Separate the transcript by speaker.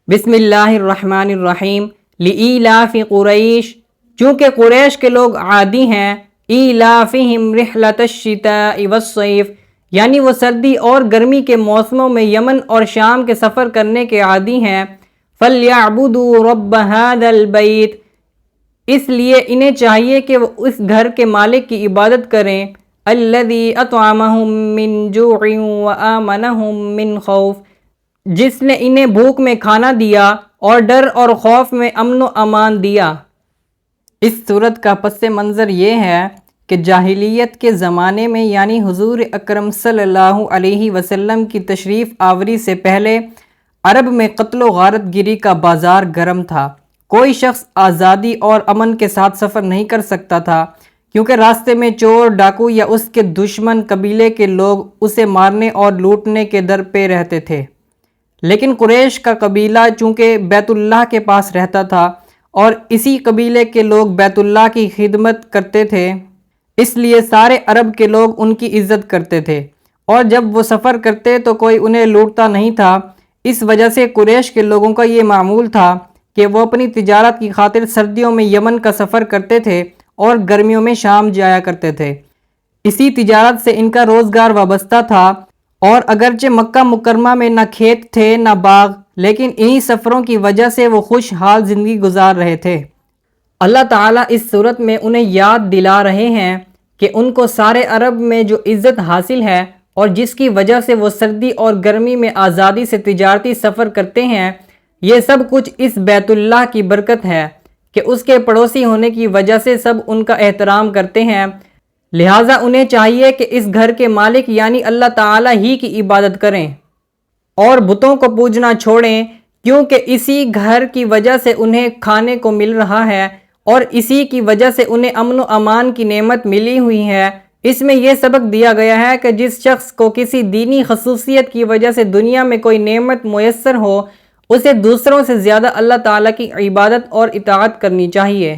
Speaker 1: بسم اللہ الرحمن الرحیم لإیلاف قریش، چونکہ قریش کے لوگ عادی ہیں، ایلافہم رحلۃ الشتاء والصیف، یعنی وہ سردی اور گرمی کے موسموں میں یمن اور شام کے سفر کرنے کے عادی ہیں، فَلْيَعْبُدُوا رَبَّ هَذَا الْبَيْتِ، اس لیے انہیں چاہیے کہ وہ اس گھر کے مالک کی عبادت کریں، الَّذِي أَطْعَمَهُم مِّن جُوعٍ وَآمَنَهُم مِّن خَوْفٍ، جس نے انہیں بھوک میں کھانا دیا اور ڈر اور خوف میں امن و امان دیا۔ اس صورت کا پس منظر یہ ہے کہ جاہلیت کے زمانے میں یعنی حضور اکرم صلی اللہ علیہ وسلم کی تشریف آوری سے پہلے عرب میں قتل و غارت گری کا بازار گرم تھا۔ کوئی شخص آزادی اور امن کے ساتھ سفر نہیں کر سکتا تھا، کیونکہ راستے میں چور ڈاکو یا اس کے دشمن قبیلے کے لوگ اسے مارنے اور لوٹنے کے در پہ رہتے تھے۔ لیکن قریش کا قبیلہ چونکہ بیت اللہ کے پاس رہتا تھا اور اسی قبیلے کے لوگ بیت اللہ کی خدمت کرتے تھے، اس لیے سارے عرب کے لوگ ان کی عزت کرتے تھے، اور جب وہ سفر کرتے تو کوئی انہیں لوٹتا نہیں تھا۔ اس وجہ سے قریش کے لوگوں کا یہ معمول تھا کہ وہ اپنی تجارت کی خاطر سردیوں میں یمن کا سفر کرتے تھے اور گرمیوں میں شام جایا کرتے تھے۔ اسی تجارت سے ان کا روزگار وابستہ تھا، اور اگرچہ مکہ مکرمہ میں نہ کھیت تھے نہ باغ، لیکن انہی سفروں کی وجہ سے وہ خوشحال زندگی گزار رہے تھے۔ اللہ تعالیٰ اس صورت میں انہیں یاد دلا رہے ہیں کہ ان کو سارے عرب میں جو عزت حاصل ہے اور جس کی وجہ سے وہ سردی اور گرمی میں آزادی سے تجارتی سفر کرتے ہیں، یہ سب کچھ اس بیت اللہ کی برکت ہے کہ اس کے پڑوسی ہونے کی وجہ سے سب ان کا احترام کرتے ہیں، لہٰذا انہیں چاہیے کہ اس گھر کے مالک یعنی اللہ تعالیٰ ہی کی عبادت کریں اور بتوں کو پوجنا چھوڑیں، کیونکہ اسی گھر کی وجہ سے انہیں کھانے کو مل رہا ہے اور اسی کی وجہ سے انہیں امن و امان کی نعمت ملی ہوئی ہے۔ اس میں یہ سبق دیا گیا ہے کہ جس شخص کو کسی دینی خصوصیت کی وجہ سے دنیا میں کوئی نعمت میسر ہو، اسے دوسروں سے زیادہ اللہ تعالیٰ کی عبادت اور اطاعت کرنی چاہیے۔